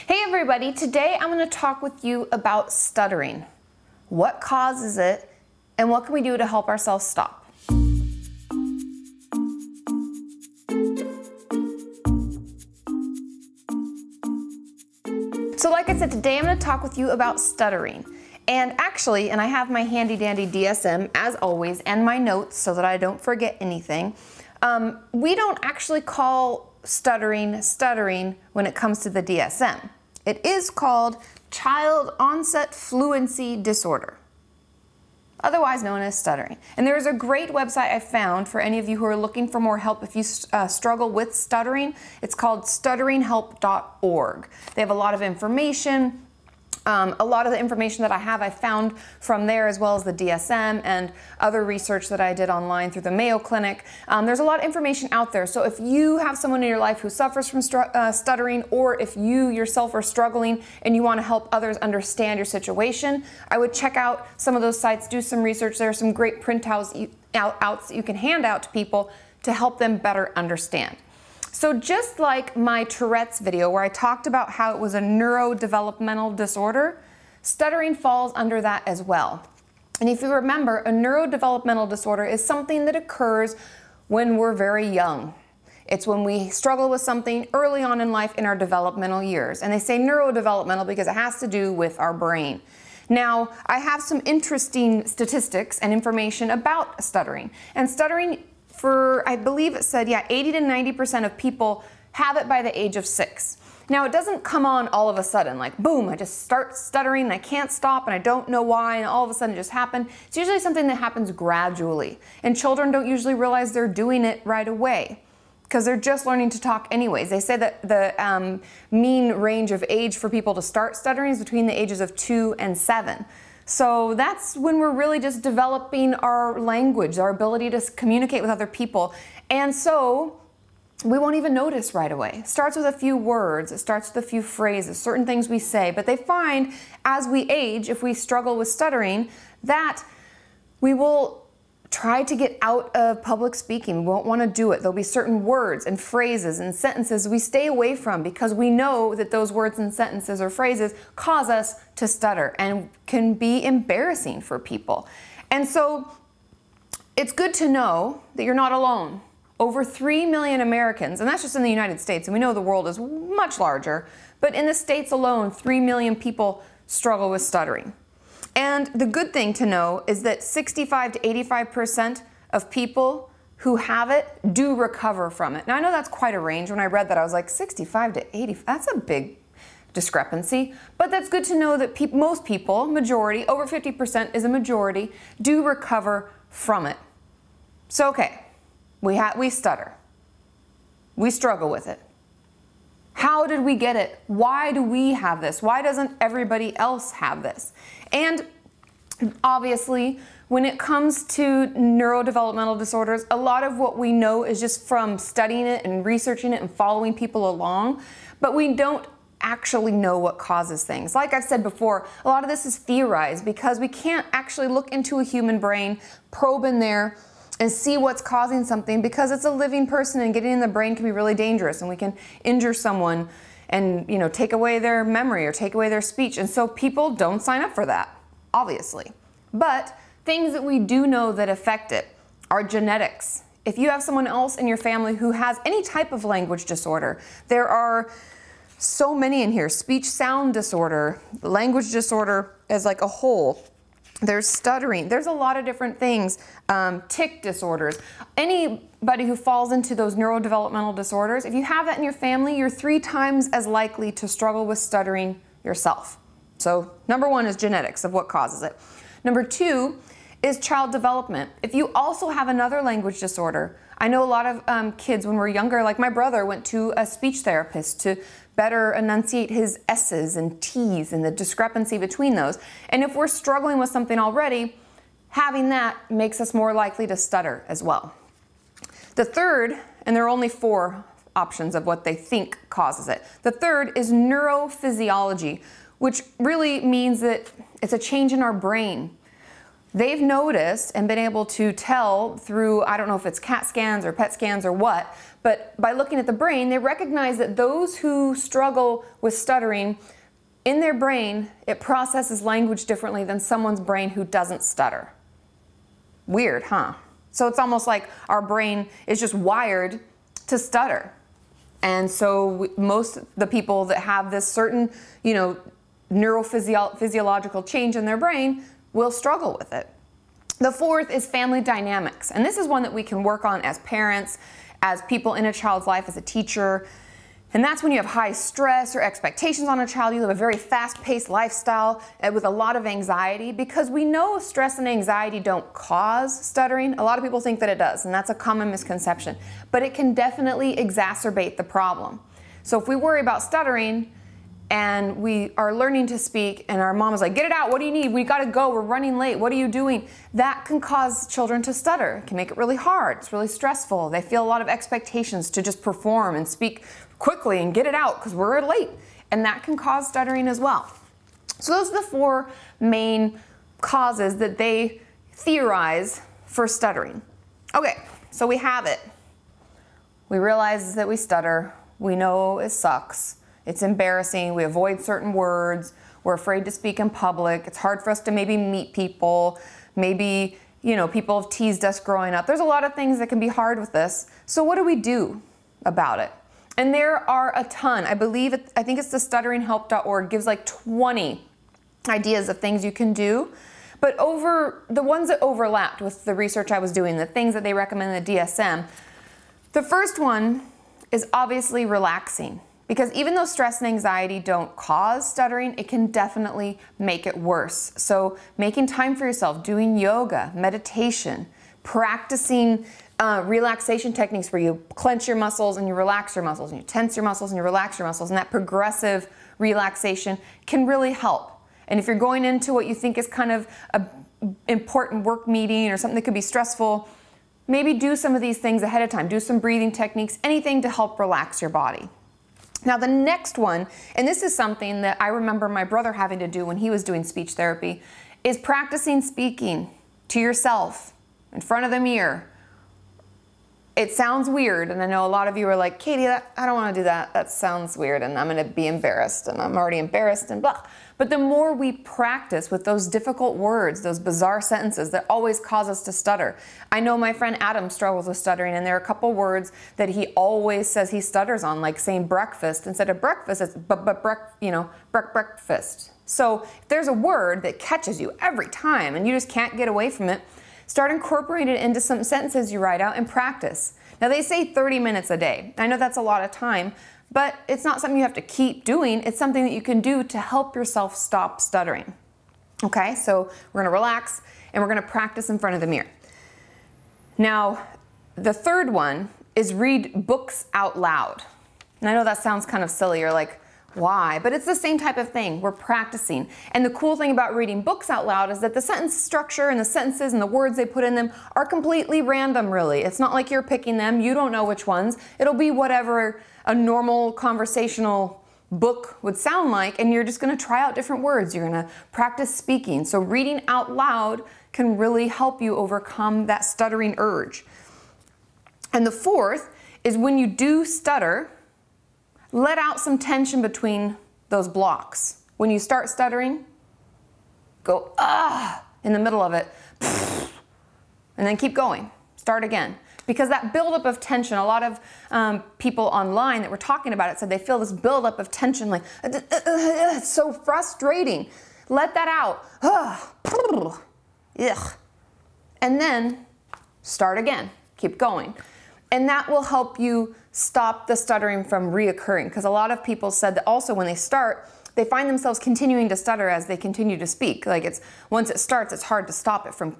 Hey everybody, today I'm going to talk with you about stuttering. What causes it and what can we do to help ourselves stop? So like I said, today I'm going to talk with you about stuttering. And actually, I have my handy dandy DSM as always and my notes so that I don't forget anything. We don't actually call stuttering when it comes to the DSM. It is called Child Onset Fluency Disorder, otherwise known as stuttering. And there is a great website I found for any of you who are looking for more help if you struggle with stuttering. It's called stutteringhelp.org. They have a lot of information. A lot of the information that I found from there, as well as the DSM and other research that I did online through the Mayo Clinic. There's a lot of information out there. So if you have someone in your life who suffers from stuttering, or if you yourself are struggling and you want to help others understand your situation, I would check out some of those sites, do some research. There are some great printouts that you can hand out to people to help them better understand. So just like my Tourette's video where I talked about how it was a neurodevelopmental disorder, stuttering falls under that as well. And if you remember, a neurodevelopmental disorder is something that occurs when we're very young. It's when we struggle with something early on in life in our developmental years. And they say neurodevelopmental because it has to do with our brain. Now, I have some interesting statistics and information about stuttering. And stuttering, I believe it said, 80 to 90% of people have it by the age of 6. Now, it doesn't come on all of a sudden, like boom, I just start stuttering and I can't stop and I don't know why, and all of a sudden it just happened. It's usually something that happens gradually, and children don't usually realize they're doing it right away because they're just learning to talk anyways. They say that the mean range of age for people to start stuttering is between the ages of 2 and 7. So that's when we're really just developing our language, our ability to communicate with other people. And so we won't even notice right away. It starts with a few words, it starts with a few phrases, certain things we say, but they find as we age, if we struggle with stuttering, that we will try to get out of public speaking. We won't want to do it. There'll be certain words and phrases and sentences we stay away from because we know that those words and sentences or phrases cause us to stutter and can be embarrassing for people. And so it's good to know that you're not alone. Over 3 million Americans, and that's just in the United States, and we know the world is much larger, but in the States alone, 3 million people struggle with stuttering. And the good thing to know is that 65 to 85% of people who have it do recover from it. Now I know that's quite a range. When I read that, I was like 65 to 80, that's a big discrepancy. But that's good to know that most people, majority, over 50% is a majority, do recover from it. So okay, we stutter. We struggle with it. How did we get it? Why do we have this? Why doesn't everybody else have this? And obviously, when it comes to neurodevelopmental disorders, a lot of what we know is just from studying it and researching it and following people along, but we don't actually know what causes things. Like I've said before, a lot of this is theorized because we can't actually look into a human brain, probe in there, and see what's causing something, because it's a living person and getting in the brain can be really dangerous, and we can injure someone and take away their memory or take away their speech. And so people don't sign up for that, obviously. But things that we do know that affect it are genetics. If you have someone else in your family who has any type of language disorder, there are so many in here: speech sound disorder, language disorder as like a whole. There's stuttering, there's a lot of different things, tic disorders. Anybody who falls into those neurodevelopmental disorders, if you have that in your family, you're 3 times as likely to struggle with stuttering yourself. So number 1 is genetics of what causes it. Number 2 is child development. If you also have another language disorder, I know a lot of kids when we're younger, like my brother went to a speech therapist to better enunciate his S's and T's and the discrepancy between those. And if we're struggling with something already, having that makes us more likely to stutter as well. The third, and there are only 4 options of what they think causes it. The third is neurophysiology, which really means that it's a change in our brain. they've noticed and been able to tell through, I don't know if it's CAT scans or PET scans or what, but by looking at the brain, they recognize that those who struggle with stuttering, in their brain, it processes language differently than someone's brain who doesn't stutter. Weird, huh? So it's almost like our brain is just wired to stutter. And so most of the people that have this certain, neurophysiological change in their brain will struggle with it. The fourth is family dynamics. And this is one that we can work on as parents, as people in a child's life, as a teacher. And that's when you have high stress or expectations on a child. You live a very fast-paced lifestyle with a lot of anxiety, because we know stress and anxiety don't cause stuttering. A lot of people think that it does, and that's a common misconception. But it can definitely exacerbate the problem. So if we worry about stuttering and we are learning to speak and our mom is like, get it out, what do you need? We gotta go, we're running late, what are you doing? That can cause children to stutter. It can make it really hard, it's really stressful. They feel a lot of expectations to just perform and speak quickly and get it out because we're late. And that can cause stuttering as well. So those are the four main causes that they theorize for stuttering. Okay, so we have it. We realize that we stutter. We know it sucks. It's embarrassing. We avoid certain words. We're afraid to speak in public. It's hard for us to maybe meet people. Maybe, people have teased us growing up. There's a lot of things that can be hard with this. So what do we do about it? And there are a ton. I think it's the stutteringhelp.org gives like 20 ideas of things you can do. But the ones that overlapped with the research I was doing, the things that they recommend in the DSM, the first one is obviously relaxing. Because even though stress and anxiety don't cause stuttering, it can definitely make it worse. So making time for yourself, doing yoga, meditation, practicing relaxation techniques where you clench your muscles and you relax your muscles, and you tense your muscles and you relax your muscles, and that progressive relaxation can really help. And if you're going into what you think is kind of an important work meeting or something that could be stressful, maybe do some of these things ahead of time. Do some breathing techniques, anything to help relax your body. Now the next one, and this is something that I remember my brother having to do when he was doing speech therapy, is practicing speaking to yourself in front of the mirror. It sounds weird, and I know a lot of you are like, Katie, I don't want to do that. That sounds weird, and I'm going to be embarrassed, and I'm already embarrassed, and blah. But the more we practice with those difficult words, those bizarre sentences that always cause us to stutter. I know my friend Adam struggles with stuttering, and there are a couple words that he always says he stutters on, like saying breakfast. Instead of breakfast, it's breakfast. So if there's a word that catches you every time, and you just can't get away from it, start incorporating it into some sentences you write out and practice. Now they say 30 minutes a day. I know that's a lot of time, but it's not something you have to keep doing. It's something that you can do to help yourself stop stuttering. Okay, so we're gonna relax and we're gonna practice in front of the mirror. Now, the third one is read books out loud. And I know that sounds kind of silly. You're like, why? But it's the same type of thing. We're practicing. And the cool thing about reading books out loud is that the sentence structure and the sentences and the words they put in them are completely random, really. It's not like you're picking them. You don't know which ones. It'll be whatever a normal conversational book would sound like, and you're just going to try out different words. You're going to practice speaking. So reading out loud can really help you overcome that stuttering urge. And the fourth is when you do stutter, let out some tension between those blocks. When you start stuttering, go in the middle of it, and then keep going. Start again. Because that buildup of tension, a lot of people online that were talking about it said they feel this buildup of tension, like, it's so frustrating. Let that out. And then start again. Keep going. And that will help you stop the stuttering from reoccurring. Because a lot of people said that also when they start, they find themselves continuing to stutter as they continue to speak. Like once it starts, it's hard to stop it from,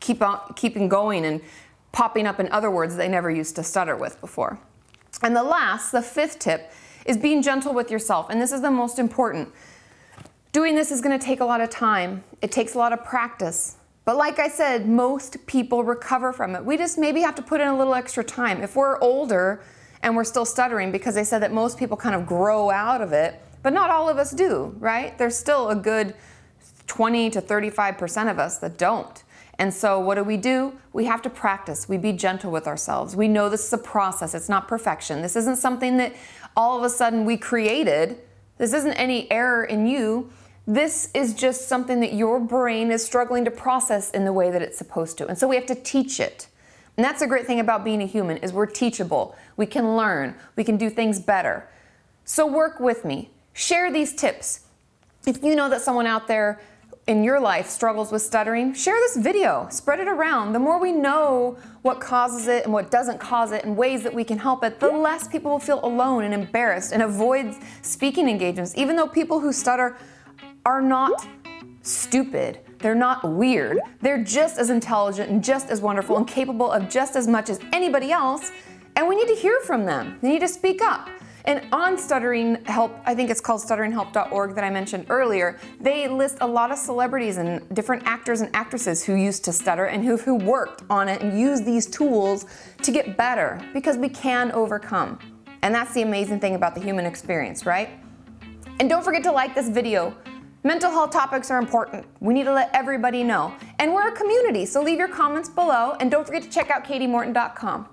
keeping going and popping up in other words they never used to stutter with before. And the fifth tip, is being gentle with yourself. And this is the most important. Doing this is going to take a lot of time. It takes a lot of practice. But like I said, most people recover from it. We just maybe have to put in a little extra time. If we're older and we're still stuttering, because they said that most people kind of grow out of it, but not all of us do, right? There's still a good 20 to 35% of us that don't. And so what do? We have to practice. We be gentle with ourselves. We know this is a process. It's not perfection. This isn't something that all of a sudden we created. This isn't any error in you. This is just something that your brain is struggling to process in the way that it's supposed to. And so we have to teach it. And that's the great thing about being a human, is we're teachable. We can learn. We can do things better. So work with me. Share these tips. If you know that someone out there in your life struggles with stuttering, share this video, spread it around. The more we know what causes it and what doesn't cause it and ways that we can help it, the less people will feel alone and embarrassed and avoid speaking engagements. Even though people who stutter are not stupid, they're not weird, they're just as intelligent and just as wonderful and capable of just as much as anybody else, and we need to hear from them. They need to speak up. And on Stuttering Help, I think it's called stutteringhelp.org that I mentioned earlier, they list a lot of celebrities and different actors and actresses who used to stutter and who worked on it and used these tools to get better, because we can overcome. And that's the amazing thing about the human experience, right? And don't forget to like this video. Mental health topics are important. We need to let everybody know. And we're a community, so leave your comments below, and don't forget to check out KatiMorton.com.